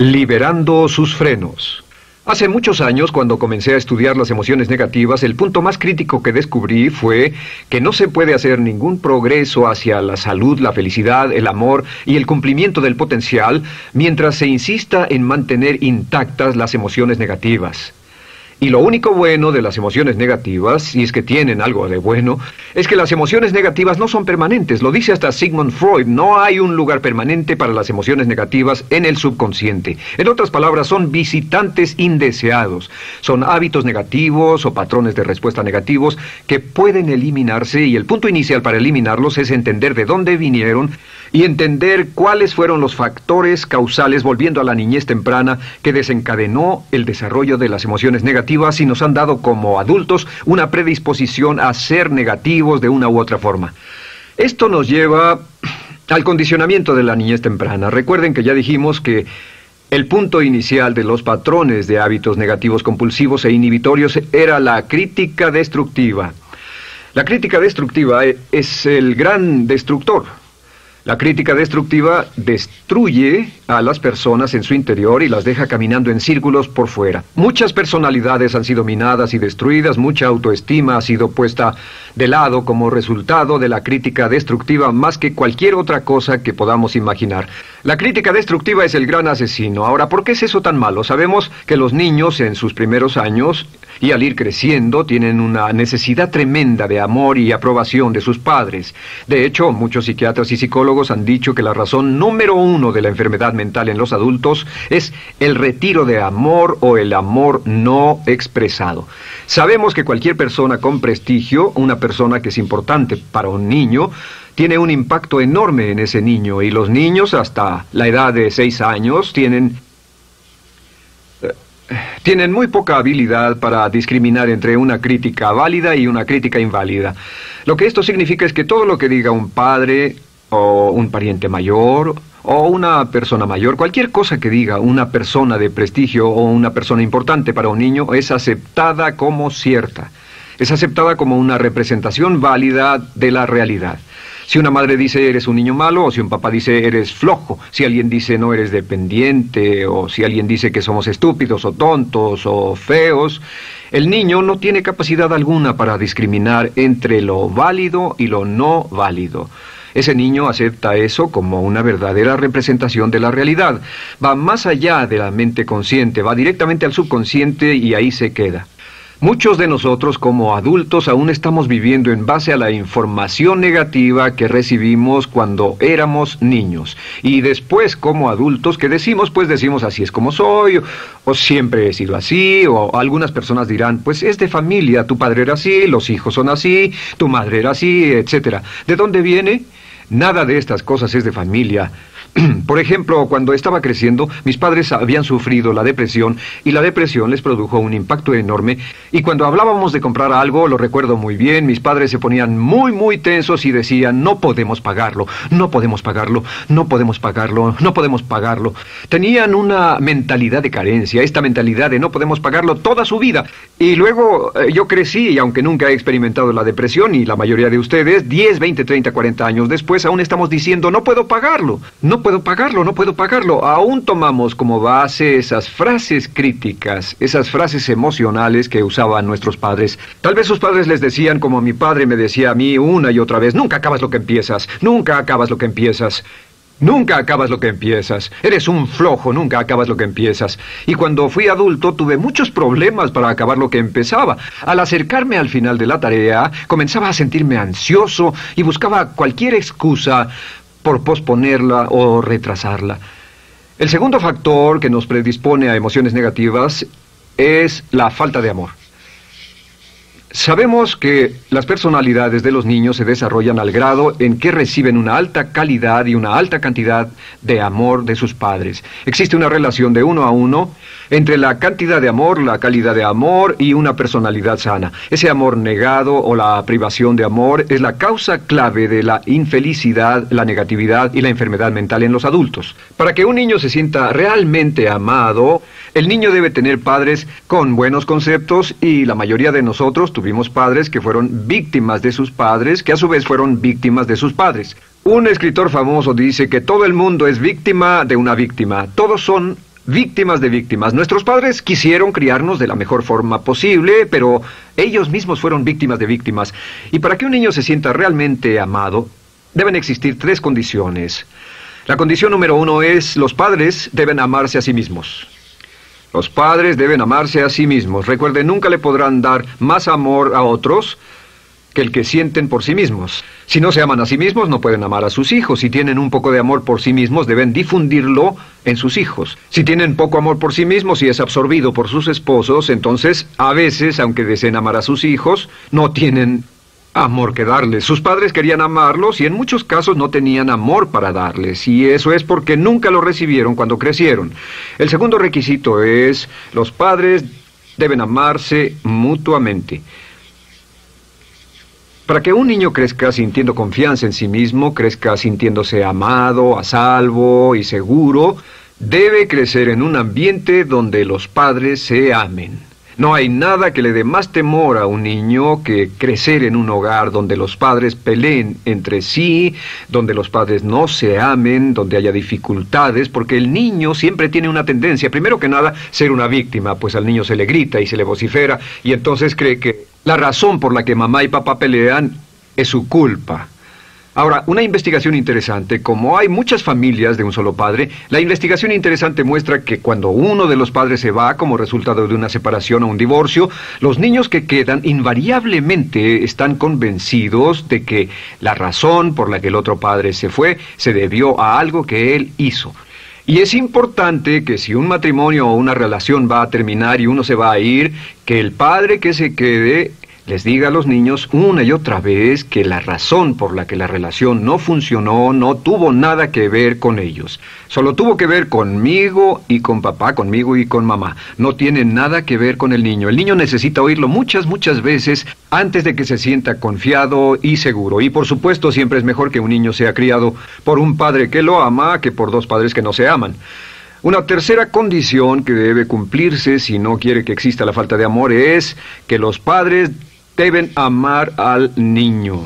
Liberando sus frenos. Hace muchos años, cuando comencé a estudiar las emociones negativas, el punto más crítico que descubrí fue que no se puede hacer ningún progreso hacia la salud, la felicidad, el amor y el cumplimiento del potencial mientras se insista en mantener intactas las emociones negativas. Y lo único bueno de las emociones negativas, si es que tienen algo de bueno, es que las emociones negativas no son permanentes. Lo dice hasta Sigmund Freud, no hay un lugar permanente para las emociones negativas en el subconsciente. En otras palabras, son visitantes indeseados. Son hábitos negativos o patrones de respuesta negativos que pueden eliminarse, y el punto inicial para eliminarlos es entender de dónde vinieron y entender cuáles fueron los factores causales, volviendo a la niñez temprana, que desencadenó el desarrollo de las emociones negativas y nos han dado como adultos una predisposición a ser negativos de una u otra forma. Esto nos lleva al condicionamiento de la niñez temprana. Recuerden que ya dijimos que el punto inicial de los patrones de hábitos negativos compulsivos e inhibitorios era la crítica destructiva. La crítica destructiva es el gran destructor. La crítica destructiva destruye a las personas en su interior y las deja caminando en círculos por fuera. Muchas personalidades han sido minadas y destruidas, mucha autoestima ha sido puesta de lado como resultado de la crítica destructiva más que cualquier otra cosa que podamos imaginar. La crítica destructiva es el gran asesino. Ahora, ¿por qué es eso tan malo? Sabemos que los niños en sus primeros años y al ir creciendo tienen una necesidad tremenda de amor y aprobación de sus padres. De hecho, muchos psiquiatras y psicólogos han dicho que la razón número uno de la enfermedad mental en los adultos es el retiro de amor o el amor no expresado. Sabemos que cualquier persona con prestigio, una persona que es importante para un niño, tiene un impacto enorme en ese niño, y los niños hasta la edad de 6 años tienen muy poca habilidad para discriminar entre una crítica válida y una crítica inválida. Lo que esto significa es que todo lo que diga un padre o un pariente mayor o una persona mayor, cualquier cosa que diga una persona de prestigio o una persona importante para un niño es aceptada como cierta. Es aceptada como una representación válida de la realidad. Si una madre dice eres un niño malo, o si un papá dice eres flojo, si alguien dice no eres dependiente, o si alguien dice que somos estúpidos o tontos o feos, el niño no tiene capacidad alguna para discriminar entre lo válido y lo no válido. Ese niño acepta eso como una verdadera representación de la realidad. Va más allá de la mente consciente, va directamente al subconsciente y ahí se queda. Muchos de nosotros como adultos aún estamos viviendo en base a la información negativa que recibimos cuando éramos niños. Y después como adultos, ¿qué decimos? Pues decimos así es como soy, o siempre he sido así, o algunas personas dirán, pues es de familia, tu padre era así, los hijos son así, tu madre era así, etc. ¿De dónde viene? Nada de estas cosas es de familia. Por ejemplo, cuando estaba creciendo, mis padres habían sufrido la depresión y la depresión les produjo un impacto enorme. Y cuando hablábamos de comprar algo, lo recuerdo muy bien, mis padres se ponían muy tensos y decían, no podemos pagarlo, no podemos pagarlo, no podemos pagarlo, no podemos pagarlo. Tenían una mentalidad de carencia, esta mentalidad de no podemos pagarlo toda su vida. Y luego yo crecí y aunque nunca he experimentado la depresión, y la mayoría de ustedes, 10, 20, 30, 40 años después, aún estamos diciendo, no puedo pagarlo, no puedo pagarlo, no puedo pagarlo. Aún tomamos como base esas frases críticas, esas frases emocionales que usaban nuestros padres. Tal vez sus padres les decían como mi padre me decía a mí una y otra vez, nunca acabas lo que empiezas, nunca acabas lo que empiezas. Nunca acabas lo que empiezas. Eres un flojo, nunca acabas lo que empiezas. Y cuando fui adulto tuve muchos problemas para acabar lo que empezaba. Al acercarme al final de la tarea, comenzaba a sentirme ansioso y buscaba cualquier excusa por posponerla o retrasarla. El segundo factor que nos predispone a emociones negativas es la falta de amor. Sabemos que las personalidades de los niños se desarrollan al grado en que reciben una alta calidad y una alta cantidad de amor de sus padres. Existe una relación de 1 a 1 entre la cantidad de amor, la calidad de amor y una personalidad sana. Ese amor negado o la privación de amor es la causa clave de la infelicidad, la negatividad y la enfermedad mental en los adultos. Para que un niño se sienta realmente amado, el niño debe tener padres con buenos conceptos, y la mayoría de nosotros tuvimos padres que fueron víctimas de sus padres, que a su vez fueron víctimas de sus padres. Un escritor famoso dice que todo el mundo es víctima de una víctima. Todos son Víctimas de víctimas. Nuestros padres quisieron criarnos de la mejor forma posible, pero ellos mismos fueron víctimas de víctimas. Y para que un niño se sienta realmente amado, deben existir 3 condiciones. La condición número 1 es: los padres deben amarse a sí mismos. Los padres deben amarse a sí mismos. Recuerden, nunca le podrán dar más amor a otros que el que sienten por sí mismos. Si no se aman a sí mismos, no pueden amar a sus hijos. Si tienen un poco de amor por sí mismos, deben difundirlo en sus hijos. Si tienen poco amor por sí mismos y es absorbido por sus esposos, entonces, a veces, aunque deseen amar a sus hijos, no tienen amor que darles. Sus padres querían amarlos y en muchos casos no tenían amor para darles. Y eso es porque nunca lo recibieron cuando crecieron. El segundo requisito es: los padres deben amarse mutuamente. Para que un niño crezca sintiendo confianza en sí mismo, crezca sintiéndose amado, a salvo y seguro, debe crecer en un ambiente donde los padres se amen. No hay nada que le dé más temor a un niño que crecer en un hogar donde los padres peleen entre sí, donde los padres no se amen, donde haya dificultades, porque el niño siempre tiene una tendencia, primero que nada, ser una víctima, pues al niño se le grita y se le vocifera, y entonces cree que la razón por la que mamá y papá pelean es su culpa. Ahora, una investigación interesante: como hay muchas familias de un solo padre, la investigación interesante muestra que cuando uno de los padres se va como resultado de una separación o un divorcio, los niños que quedan invariablemente están convencidos de que la razón por la que el otro padre se fue se debió a algo que él hizo. Y es importante que si un matrimonio o una relación va a terminar y uno se va a ir, que el padre que se quede les diga a los niños una y otra vez que la razón por la que la relación no funcionó no tuvo nada que ver con ellos. Solo tuvo que ver conmigo y con papá, conmigo y con mamá. No tiene nada que ver con el niño. El niño necesita oírlo muchas veces antes de que se sienta confiado y seguro. Y por supuesto, siempre es mejor que un niño sea criado por un padre que lo ama que por 2 padres que no se aman. Una tercera condición que debe cumplirse si no quiere que exista la falta de amor es que los padres deben amar al niño.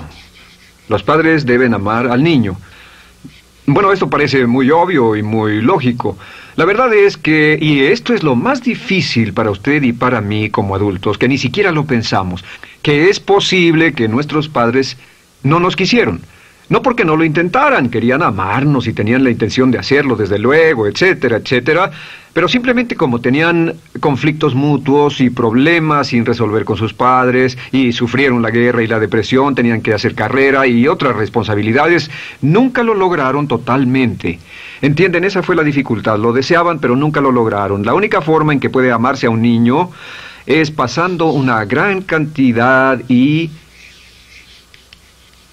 Los padres deben amar al niño. Bueno, esto parece muy obvio y muy lógico. La verdad es que, y esto es lo más difícil para usted y para mí como adultos, que ni siquiera lo pensamos, que es posible que nuestros padres no nos quisieron. No porque no lo intentaran, querían amarnos y tenían la intención de hacerlo, desde luego, etcétera, etcétera, pero simplemente como tenían conflictos mutuos y problemas sin resolver con sus padres, y sufrieron la guerra y la depresión, tenían que hacer carrera y otras responsabilidades, nunca lo lograron totalmente. ¿Entienden? Esa fue la dificultad. Lo deseaban, pero nunca lo lograron. La única forma en que puede amarse a un niño es pasando una gran cantidad y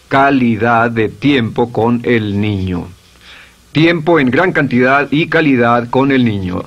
calidad de tiempo con el niño. Tiempo en gran cantidad y calidad con el niño.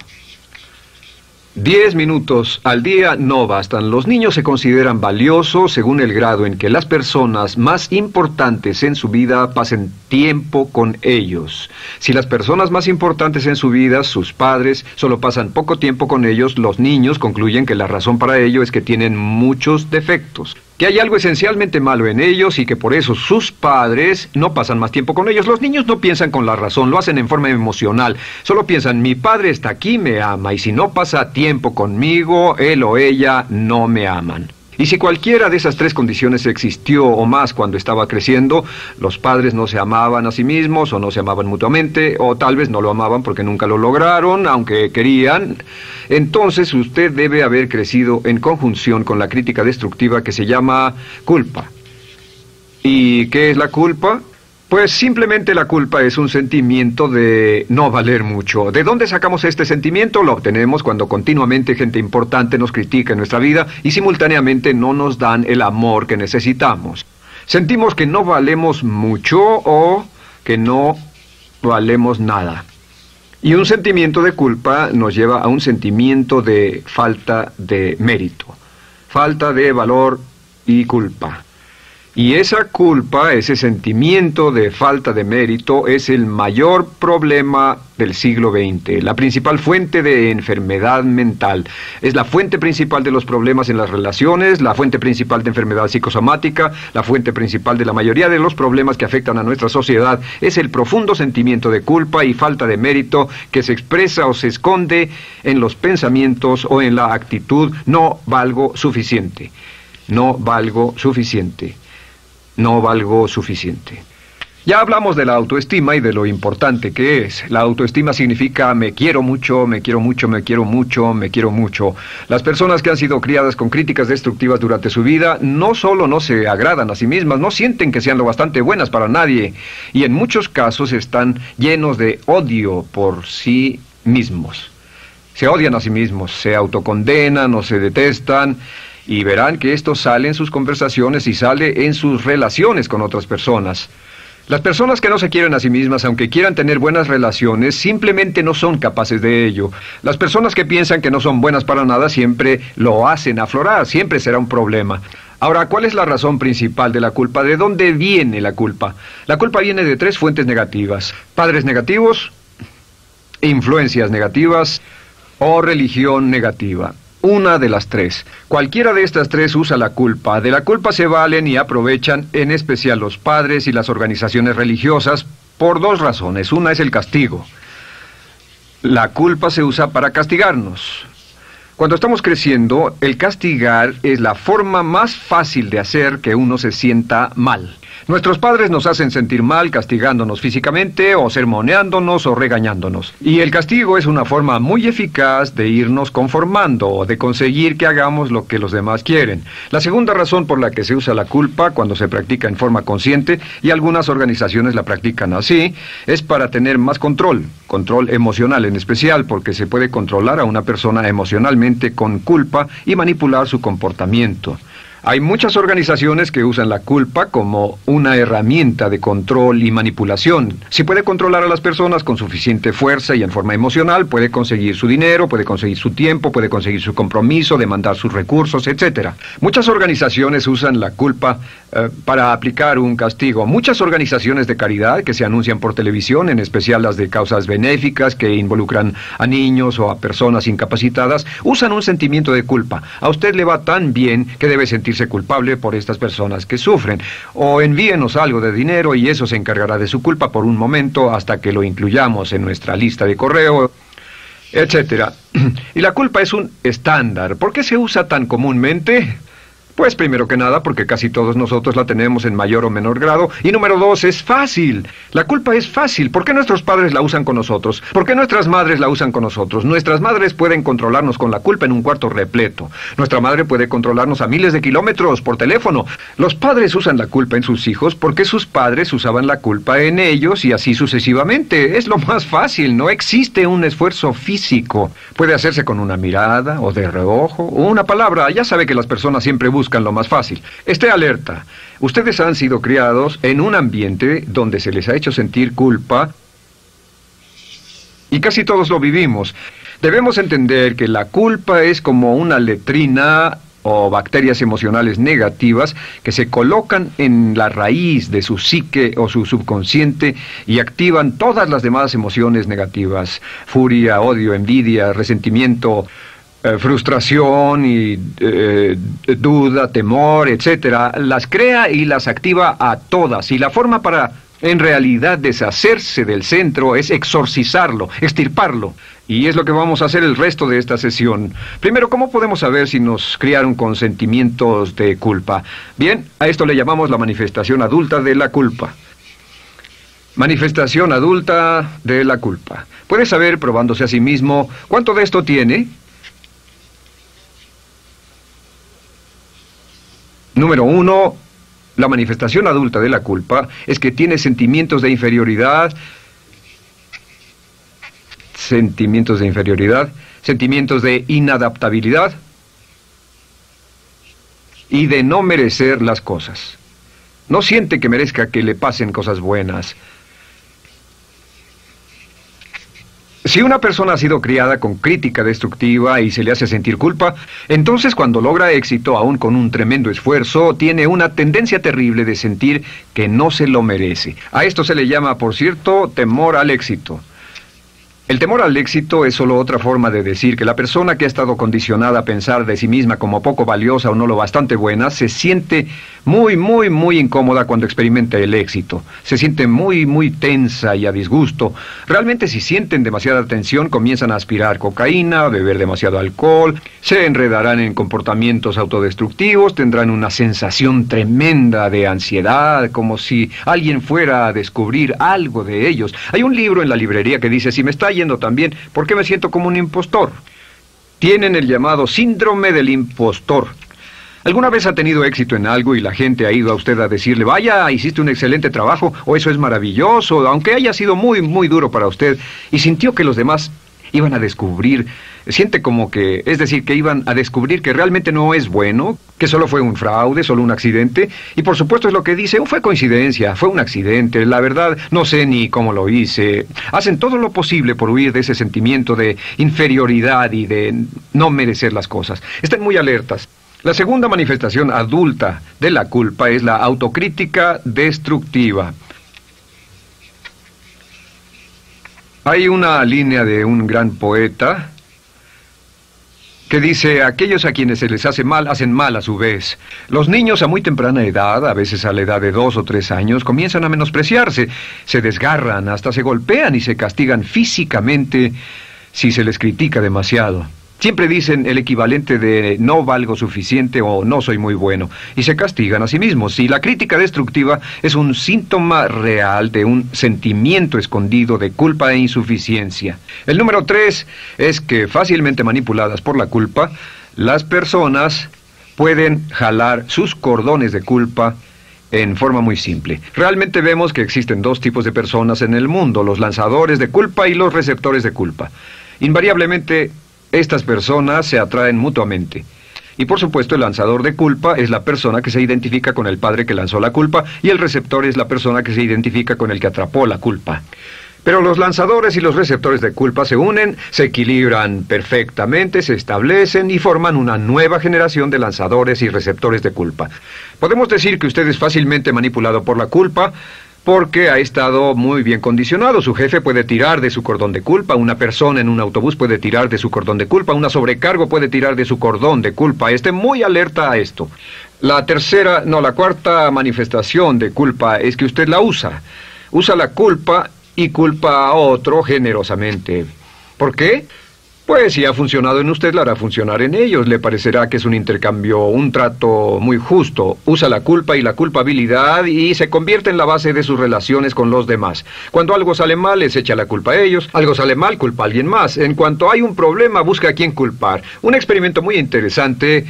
10 minutos al día no bastan. Los niños se consideran valiosos según el grado en que las personas más importantes en su vida pasen tiempo con ellos. Si las personas más importantes en su vida, sus padres, solo pasan poco tiempo con ellos, los niños concluyen que la razón para ello es que tienen muchos defectos, que hay algo esencialmente malo en ellos y que por eso sus padres no pasan más tiempo con ellos. Los niños no piensan con la razón, lo hacen en forma emocional. Solo piensan: mi padre está aquí, me ama, y si no pasa tiempo conmigo, él o ella no me aman. Y si cualquiera de esas 3 condiciones existió o más cuando estaba creciendo, los padres no se amaban a sí mismos, o no se amaban mutuamente, o tal vez no lo amaban porque nunca lo lograron, aunque querían, entonces usted debe haber crecido en conjunción con la crítica destructiva que se llama culpa. ¿Y qué es la culpa? Pues simplemente la culpa es un sentimiento de no valer mucho. ¿De dónde sacamos este sentimiento? Lo obtenemos cuando continuamente gente importante nos critica en nuestra vida y simultáneamente no nos dan el amor que necesitamos. Sentimos que no valemos mucho o que no valemos nada. Y un sentimiento de culpa nos lleva a un sentimiento de falta de mérito, falta de valor y culpa. Y esa culpa, ese sentimiento de falta de mérito, es el mayor problema del siglo XX, la principal fuente de enfermedad mental. Es la fuente principal de los problemas en las relaciones, la fuente principal de enfermedad psicosomática, la fuente principal de la mayoría de los problemas que afectan a nuestra sociedad. Es el profundo sentimiento de culpa y falta de mérito que se expresa o se esconde en los pensamientos o en la actitud: no valgo suficiente, no valgo suficiente. No valgo suficiente. Ya hablamos de la autoestima y de lo importante que es. La autoestima significa me quiero mucho, me quiero mucho, me quiero mucho, me quiero mucho. Las personas que han sido criadas con críticas destructivas durante su vida no solo no se agradan a sí mismas, no sienten que sean lo bastante buenas para nadie, y en muchos casos están llenos de odio por sí mismos. Se odian a sí mismos, se autocondenan o se detestan. Y verán que esto sale en sus conversaciones y sale en sus relaciones con otras personas. Las personas que no se quieren a sí mismas, aunque quieran tener buenas relaciones, simplemente no son capaces de ello. Las personas que piensan que no son buenas para nada siempre lo hacen aflorar, siempre será un problema. Ahora, ¿cuál es la razón principal de la culpa? ¿De dónde viene la culpa? La culpa viene de 3 fuentes negativas: padres negativos, influencias negativas o religión negativa. Una de las 3. Cualquiera de estas 3 usa la culpa. De la culpa se valen y aprovechan, en especial los padres y las organizaciones religiosas, por 2 razones. Una es el castigo. La culpa se usa para castigarnos. Cuando estamos creciendo, el castigar es la forma más fácil de hacer que uno se sienta mal. Nuestros padres nos hacen sentir mal castigándonos físicamente o sermoneándonos o regañándonos. Y el castigo es una forma muy eficaz de irnos conformando o de conseguir que hagamos lo que los demás quieren. La segunda razón por la que se usa la culpa cuando se practica en forma consciente, y algunas organizaciones la practican así, es para tener más control emocional en especial, porque se puede controlar a una persona emocionalmente con culpa y manipular su comportamiento. Hay muchas organizaciones que usan la culpa como una herramienta de control y manipulación. Si puede controlar a las personas con suficiente fuerza y en forma emocional, puede conseguir su dinero, puede conseguir su tiempo, puede conseguir su compromiso, demandar sus recursos, etc. Muchas organizaciones usan la culpa para aplicar un castigo. Muchas organizaciones de caridad que se anuncian por televisión, en especial las de causas benéficas que involucran a niños o a personas incapacitadas, usan un sentimiento de culpa. A usted le va tan bien que debe sentirse culpable por estas personas que sufren. O envíenos algo de dinero y eso se encargará de su culpa por un momento hasta que lo incluyamos en nuestra lista de correo, etcétera. Y la culpa es un estándar. ¿Por qué se usa tan comúnmente? Pues primero que nada porque casi todos nosotros la tenemos en mayor o menor grado. Y número 2, es fácil. La culpa es fácil. ¿Por qué nuestros padres la usan con nosotros? ¿Por qué nuestras madres la usan con nosotros? Nuestras madres pueden controlarnos con la culpa en un cuarto repleto. Nuestra madre puede controlarnos a miles de kilómetros por teléfono. Los padres usan la culpa en sus hijos porque sus padres usaban la culpa en ellos y así sucesivamente. Es lo más fácil. No existe un esfuerzo físico. Puede hacerse con una mirada o de reojo o una palabra. Ya sabe que las personas siempre buscan lo más fácil. Esté alerta. Ustedes han sido criados en un ambiente donde se les ha hecho sentir culpa y casi todos lo vivimos. Debemos entender que la culpa es como una letrina o bacterias emocionales negativas que se colocan en la raíz de su psique o su subconsciente y activan todas las demás emociones negativas: furia, odio, envidia, resentimiento, frustración y duda, temor, etcétera. Las crea y las activa a todas. Y la forma para, en realidad, deshacerse del centro es exorcizarlo, extirparlo. Y es lo que vamos a hacer el resto de esta sesión. Primero, ¿cómo podemos saber si nos criaron con sentimientos de culpa? Bien, a esto le llamamos la manifestación adulta de la culpa. Manifestación adulta de la culpa. Puede saber, probándose a sí mismo, cuánto de esto tiene. Número 1, la manifestación adulta de la culpa es que tiene sentimientos de inferioridad, sentimientos de inadaptabilidad y de no merecer las cosas. No siente que merezca que le pasen cosas buenas. Si una persona ha sido criada con crítica destructiva y se le hace sentir culpa, entonces cuando logra éxito, aún con un tremendo esfuerzo, tiene una tendencia terrible de sentir que no se lo merece. A esto se le llama, por cierto, temor al éxito. El temor al éxito es solo otra forma de decir que la persona que ha estado condicionada a pensar de sí misma como poco valiosa o no lo bastante buena, se siente muy incómoda cuando experimenta el éxito. Se siente muy tensa y a disgusto. Realmente si sienten demasiada tensión, comienzan a aspirar cocaína, a beber demasiado alcohol, se enredarán en comportamientos autodestructivos, tendrán una sensación tremenda de ansiedad, como si alguien fuera a descubrir algo de ellos. Hay un libro en la librería que dice, si me está yendo tan bien, ¿por qué me siento como un impostor? Tienen el llamado síndrome del impostor. ¿Alguna vez ha tenido éxito en algo y la gente ha ido a usted a decirle, vaya, hiciste un excelente trabajo, o eso es maravilloso, aunque haya sido muy duro para usted, y sintió que los demás iban a descubrir, siente como que, es decir, que iban a descubrir que realmente no es bueno, que solo fue un fraude, solo un accidente, y por supuesto es lo que dice, fue coincidencia, fue un accidente, la verdad, no sé ni cómo lo hice. Hacen todo lo posible por huir de ese sentimiento de inferioridad y de no merecer las cosas. Estén muy alertas. La segunda manifestación adulta de la culpa es la autocrítica destructiva. Hay una línea de un gran poeta que dice, aquellos a quienes se les hace mal, hacen mal a su vez. Los niños a muy temprana edad, a veces a la edad de 2 o 3 años, comienzan a menospreciarse, se desgarran, hasta se golpean y se castigan físicamente si se les critica demasiado. Siempre dicen el equivalente de no valgo suficiente o no soy muy bueno, y se castigan a sí mismos. Y la crítica destructiva es un síntoma real de un sentimiento escondido de culpa e insuficiencia. El número 3 es que, fácilmente manipuladas por la culpa, las personas pueden jalar sus cordones de culpa en forma muy simple. Realmente vemos que existen 2 tipos de personas en el mundo, los lanzadores de culpa y los receptores de culpa. Invariablemente, estas personas se atraen mutuamente. Y por supuesto el lanzador de culpa es la persona que se identifica con el padre que lanzó la culpa y el receptor es la persona que se identifica con el que atrapó la culpa. Pero los lanzadores y los receptores de culpa se unen, se equilibran perfectamente, se establecen y forman una nueva generación de lanzadores y receptores de culpa. Podemos decir que usted es fácilmente manipulado por la culpa, porque ha estado muy bien condicionado. Su jefe puede tirar de su cordón de culpa, una persona en un autobús puede tirar de su cordón de culpa, una sobrecargo puede tirar de su cordón de culpa. Esté muy alerta a esto. La cuarta manifestación de culpa es que usted la usa. Usa la culpa y culpa a otro generosamente. ¿Por qué? Pues si ha funcionado en usted, la hará funcionar en ellos. Le parecerá que es un intercambio, un trato muy justo. Usa la culpa y la culpabilidad y se convierte en la base de sus relaciones con los demás. Cuando algo sale mal, les echa la culpa a ellos. Algo sale mal, culpa a alguien más. En cuanto hay un problema, busca a quién culpar. Un experimento muy interesante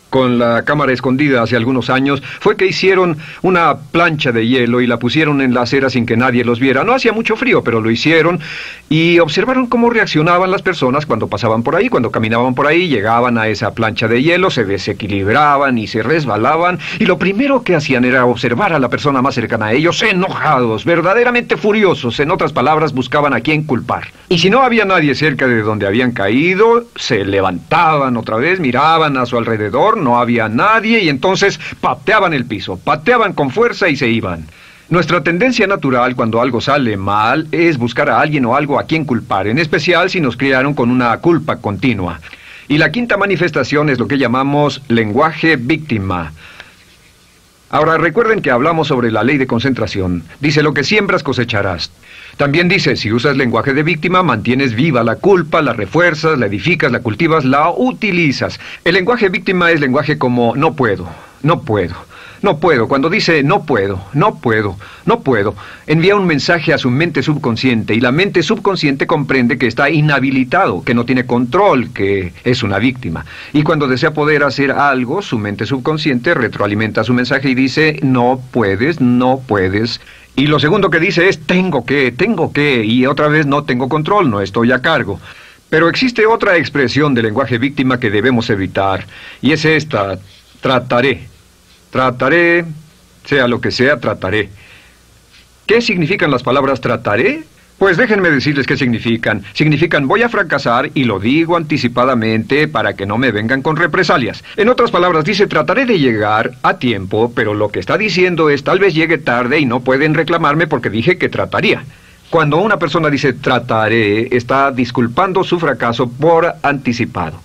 con la cámara escondida hace algunos años, fue que hicieron una plancha de hielo y la pusieron en la acera sin que nadie los viera. No hacía mucho frío, pero lo hicieron y observaron cómo reaccionaban las personas cuando pasaban por ahí, cuando caminaban por ahí, llegaban a esa plancha de hielo, se desequilibraban y se resbalaban, y lo primero que hacían era observar a la persona más cercana a ellos, enojados, verdaderamente furiosos. En otras palabras, buscaban a quién culpar. Y si no había nadie cerca de donde habían caído, se levantaban otra vez, miraban a su alrededor, no había nadie y entonces pateaban el piso, pateaban con fuerza y se iban. Nuestra tendencia natural cuando algo sale mal es buscar a alguien o algo a quien culpar, en especial si nos criaron con una culpa continua. Y la quinta manifestación es lo que llamamos lenguaje víctima. Ahora recuerden que hablamos sobre la ley de concentración. Dice, lo que siembras cosecharás. También dice, si usas lenguaje de víctima, mantienes viva la culpa, la refuerzas, la edificas, la cultivas, la utilizas. El lenguaje víctima es lenguaje como no puedo, no puedo, no puedo. Cuando dice no puedo, no puedo, no puedo, envía un mensaje a su mente subconsciente y la mente subconsciente comprende que está inhabilitado, que no tiene control, que es una víctima. Y cuando desea poder hacer algo, su mente subconsciente retroalimenta su mensaje y dice no puedes, no puedes. Y lo segundo que dice es tengo que, y otra vez no tengo control, no estoy a cargo. Pero existe otra expresión del lenguaje víctima que debemos evitar, y es esta, trataré. Trataré, sea lo que sea, trataré. ¿Qué significan las palabras trataré? Pues déjenme decirles qué significan. Significan voy a fracasar y lo digo anticipadamente para que no me vengan con represalias. En otras palabras, dice trataré de llegar a tiempo, pero lo que está diciendo es tal vez llegue tarde y no pueden reclamarme porque dije que trataría. Cuando una persona dice trataré, está disculpando su fracaso por anticipado.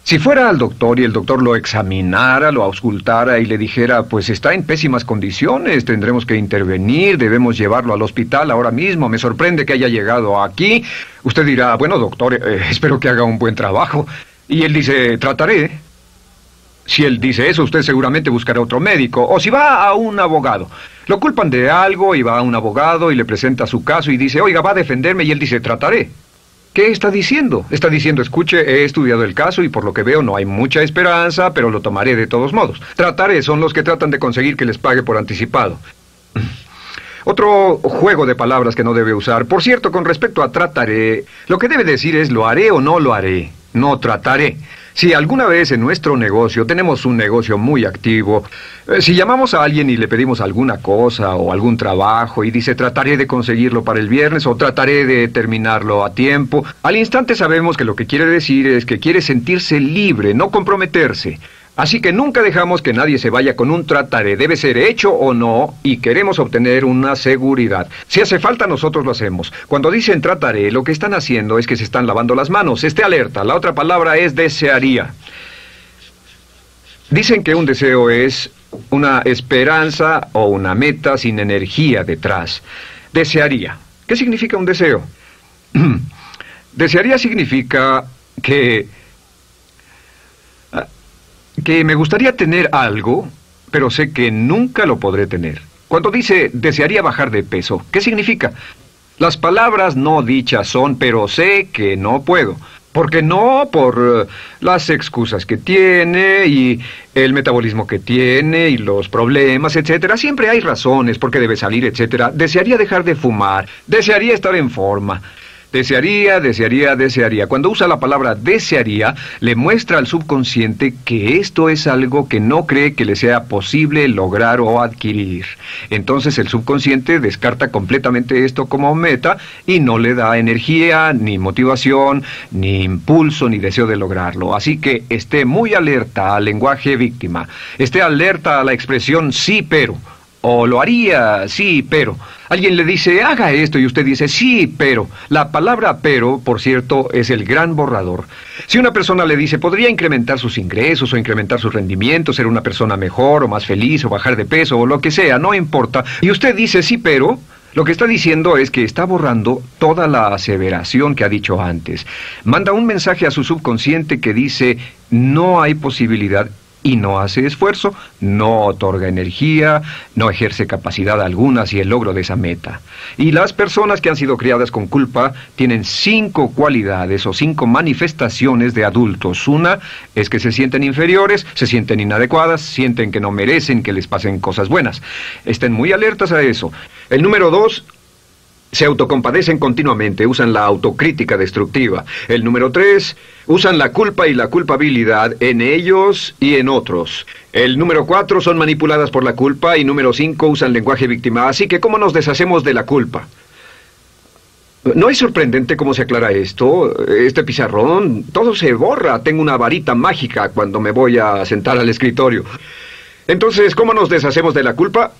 Si fuera al doctor y el doctor lo examinara, lo auscultara y le dijera, pues está en pésimas condiciones, tendremos que intervenir, debemos llevarlo al hospital ahora mismo, me sorprende que haya llegado aquí. Usted dirá, bueno doctor, espero que haga un buen trabajo. Y él dice, trataré. Si él dice eso, usted seguramente buscará otro médico. O si va a un abogado. Lo culpan de algo y va a un abogado y le presenta su caso y dice, oiga, va a defenderme, y él dice, trataré. ¿Qué está diciendo? Está diciendo, escuche, he estudiado el caso y por lo que veo no hay mucha esperanza, pero lo tomaré de todos modos. Trataré son los que tratan de conseguir que les pague por anticipado. Otro juego de palabras que no debe usar. Por cierto, con respecto a trataré, lo que debe decir es lo haré o no lo haré. No trataré. Si alguna vez en nuestro negocio, tenemos un negocio muy activo, si llamamos a alguien y le pedimos alguna cosa o algún trabajo y dice trataré de conseguirlo para el viernes o trataré de terminarlo a tiempo, al instante sabemos que lo que quiere decir es que quiere sentirse libre, no comprometerse. Así que nunca dejamos que nadie se vaya con un trataré, debe ser hecho o no, y queremos obtener una seguridad. Si hace falta, nosotros lo hacemos. Cuando dicen trataré, lo que están haciendo es que se están lavando las manos. Esté alerta, la otra palabra es desearía. Dicen que un deseo es una esperanza o una meta sin energía detrás. Desearía. ¿Qué significa un deseo? Desearía significa que me gustaría tener algo, pero sé que nunca lo podré tener. Cuando dice desearía bajar de peso, ¿qué significa? Las palabras no dichas son, pero sé que no puedo. ¿Por qué no? Por las excusas que tiene y el metabolismo que tiene y los problemas, etcétera. Siempre hay razones por qué debe salir, etcétera. Desearía dejar de fumar, desearía estar en forma. Desearía, desearía, desearía. Cuando usa la palabra desearía, le muestra al subconsciente que esto es algo que no cree que le sea posible lograr o adquirir. Entonces el subconsciente descarta completamente esto como meta y no le da energía, ni motivación, ni impulso, ni deseo de lograrlo. Así que esté muy alerta al lenguaje víctima. Esté alerta a la expresión sí, pero. O lo haría, sí, pero. Alguien le dice, haga esto, y usted dice, sí, pero. La palabra pero, por cierto, es el gran borrador. Si una persona le dice, podría incrementar sus ingresos o incrementar su rendimiento, ser una persona mejor o más feliz o bajar de peso o lo que sea, no importa. Y usted dice, sí, pero. Lo que está diciendo es que está borrando toda la aseveración que ha dicho antes. Manda un mensaje a su subconsciente que dice, no hay posibilidad. Y no hace esfuerzo, no otorga energía, no ejerce capacidad alguna hacia el logro de esa meta. Y las personas que han sido criadas con culpa tienen 5 cualidades o 5 manifestaciones de adultos. Una es que se sienten inferiores, se sienten inadecuadas, sienten que no merecen que les pasen cosas buenas. Estén muy alertas a eso. El número 2... se autocompadecen continuamente, usan la autocrítica destructiva. El número 3, usan la culpa y la culpabilidad en ellos y en otros. El número 4, son manipuladas por la culpa. Y número 5, usan lenguaje víctima. Así que, ¿cómo nos deshacemos de la culpa? ¿No es sorprendente cómo se aclara esto? Este pizarrón, todo se borra. Tengo una varita mágica cuando me voy a sentar al escritorio. Entonces, ¿cómo nos deshacemos de la culpa?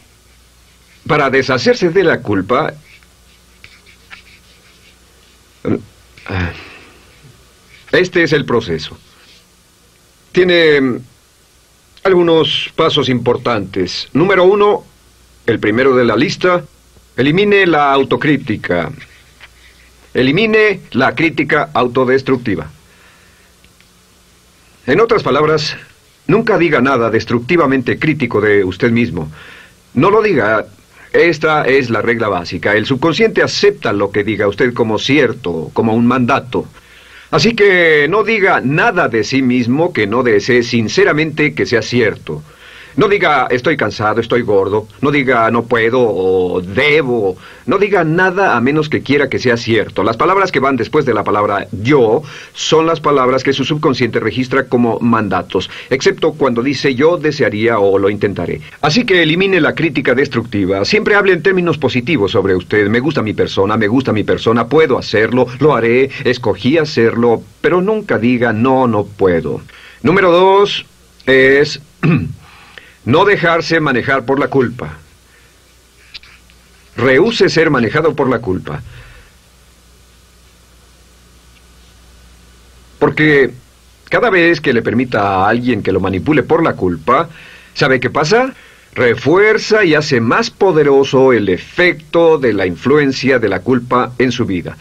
Para deshacerse de la culpa... este es el proceso. Tiene algunos pasos importantes. Número 1, el primero de la lista, elimine la autocrítica. Elimine la crítica autodestructiva. En otras palabras, nunca diga nada destructivamente crítico de usted mismo. No lo diga. Esta es la regla básica. El subconsciente acepta lo que diga usted como cierto, como un mandato. Así que no diga nada de sí mismo que no desee sinceramente que sea cierto. No diga estoy cansado, estoy gordo. No diga no puedo o debo. No diga nada a menos que quiera que sea cierto. Las palabras que van después de la palabra yo son las palabras que su subconsciente registra como mandatos, excepto cuando dice yo desearía o lo intentaré. Así que elimine la crítica destructiva. Siempre hable en términos positivos sobre usted. Me gusta mi persona, puedo hacerlo, lo haré, escogí hacerlo, pero nunca diga no, no puedo. Número 2 es no dejarse manejar por la culpa. Rehúse ser manejado por la culpa. Porque cada vez que le permita a alguien que lo manipule por la culpa, ¿sabe qué pasa? Refuerza y hace más poderoso el efecto de la influencia de la culpa en su vida.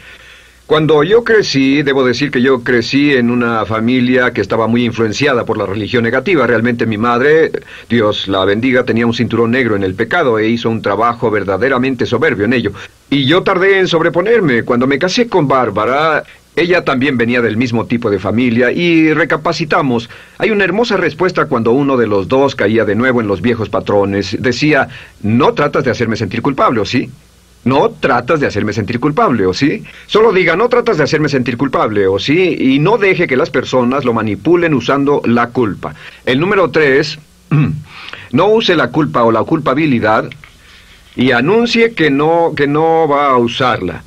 Cuando yo crecí, debo decir que yo crecí en una familia que estaba muy influenciada por la religión negativa. Realmente mi madre, Dios la bendiga, tenía un cinturón negro en el pecado e hizo un trabajo verdaderamente soberbio en ello. Y yo tardé en sobreponerme. Cuando me casé con Bárbara, ella también venía del mismo tipo de familia y recapacitamos. Hay una hermosa respuesta cuando uno de los dos caía de nuevo en los viejos patrones. Decía, no tratas de hacerme sentir culpable, ¿o sí? No tratas de hacerme sentir culpable, ¿o sí? Solo diga, no tratas de hacerme sentir culpable, ¿o sí? Y no deje que las personas lo manipulen usando la culpa. El número 3, no use la culpa o la culpabilidad y anuncie que no va a usarla.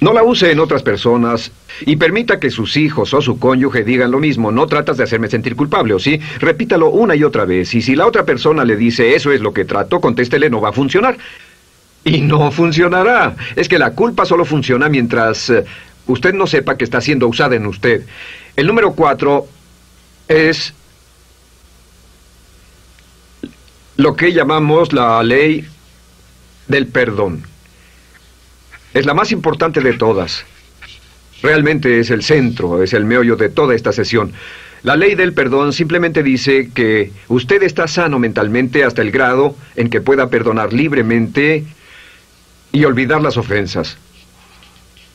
No la use en otras personas y permita que sus hijos o su cónyuge digan lo mismo. No tratas de hacerme sentir culpable, ¿o sí? Repítalo una y otra vez. Y si la otra persona le dice, eso es lo que trato, contéstele, no va a funcionar. Y no funcionará. Es que la culpa solo funciona mientras usted no sepa que está siendo usada en usted. El número 4 es lo que llamamos la ley del perdón. Es la más importante de todas. Realmente es el centro, es el meollo de toda esta sesión. La ley del perdón simplemente dice que usted está sano mentalmente hasta el grado en que pueda perdonar libremente y olvidar las ofensas.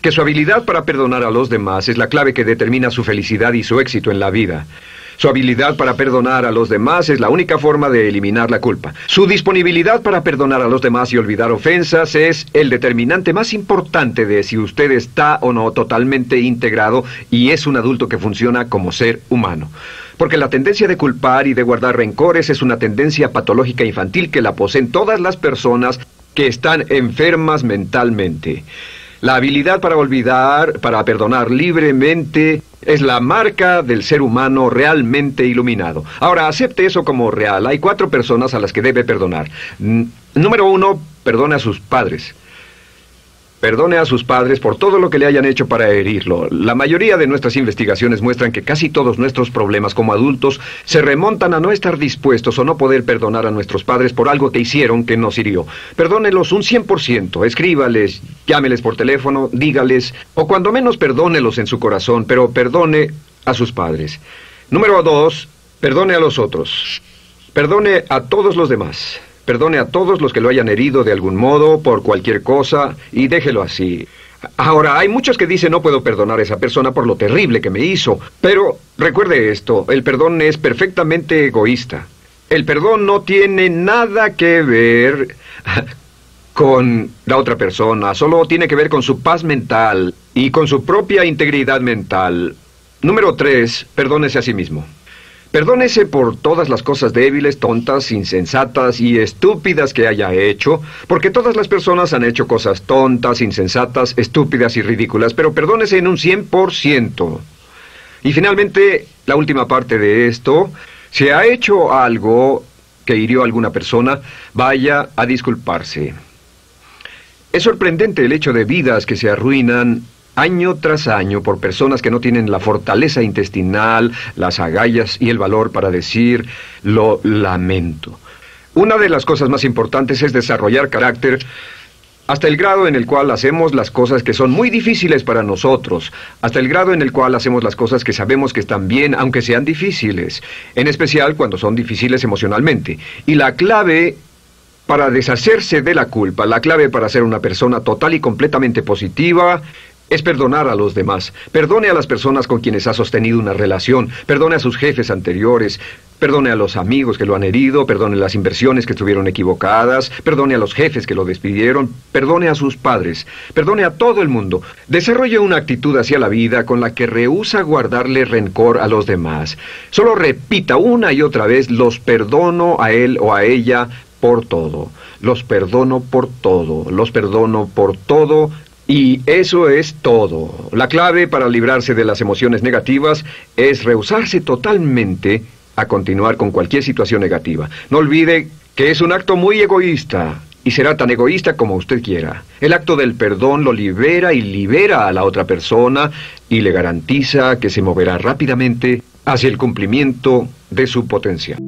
Que su habilidad para perdonar a los demás es la clave que determina su felicidad y su éxito en la vida. Su habilidad para perdonar a los demás es la única forma de eliminar la culpa. Su disponibilidad para perdonar a los demás y olvidar ofensas es el determinante más importante de si usted está o no totalmente integrado y es un adulto que funciona como ser humano. Porque la tendencia de culpar y de guardar rencores es una tendencia patológica infantil que la poseen todas las personas que están enfermas mentalmente. La habilidad para olvidar, para perdonar libremente, es la marca del ser humano realmente iluminado. Ahora, acepte eso como real. Hay 4 personas a las que debe perdonar. Número 1, perdone a sus padres. Perdone a sus padres por todo lo que le hayan hecho para herirlo. La mayoría de nuestras investigaciones muestran que casi todos nuestros problemas como adultos se remontan a no estar dispuestos o no poder perdonar a nuestros padres por algo que hicieron que nos hirió. Perdónelos un 100%, escríbales, llámeles por teléfono, dígales, o cuando menos perdónelos en su corazón, pero perdone a sus padres. Número 2, perdone a los otros. Perdone a todos los demás. Perdone a todos los que lo hayan herido de algún modo, por cualquier cosa, y déjelo así. Ahora, hay muchos que dicen no puedo perdonar a esa persona por lo terrible que me hizo. Pero recuerde esto, el perdón es perfectamente egoísta. El perdón no tiene nada que ver con la otra persona, solo tiene que ver con su paz mental y con su propia integridad mental. Número 3, perdónese a sí mismo. Perdónese por todas las cosas débiles, tontas, insensatas y estúpidas que haya hecho, porque todas las personas han hecho cosas tontas, insensatas, estúpidas y ridículas, pero perdónese en un 100%. Y finalmente, la última parte de esto, si ha hecho algo que hirió a alguna persona, vaya a disculparse. Es sorprendente el hecho de vidas que se arruinan año tras año por personas que no tienen la fortaleza intestinal, las agallas y el valor para decir lo lamento. Una de las cosas más importantes es desarrollar carácter hasta el grado en el cual hacemos las cosas que son muy difíciles para nosotros, hasta el grado en el cual hacemos las cosas que sabemos que están bien, aunque sean difíciles, en especial cuando son difíciles emocionalmente. Y la clave para deshacerse de la culpa, la clave para ser una persona total y completamente positiva, es perdonar a los demás. Perdone a las personas con quienes ha sostenido una relación. Perdone a sus jefes anteriores. Perdone a los amigos que lo han herido. Perdone las inversiones que estuvieron equivocadas. Perdone a los jefes que lo despidieron. Perdone a sus padres. Perdone a todo el mundo. Desarrolle una actitud hacia la vida con la que rehúsa guardarle rencor a los demás. Solo repita una y otra vez: los perdono a él o a ella por todo. Los perdono por todo. Los perdono por todo. Y eso es todo. La clave para librarse de las emociones negativas es rehusarse totalmente a continuar con cualquier situación negativa. No olvide que es un acto muy egoísta, y será tan egoísta como usted quiera. El acto del perdón lo libera y libera a la otra persona y le garantiza que se moverá rápidamente hacia el cumplimiento de su potencial.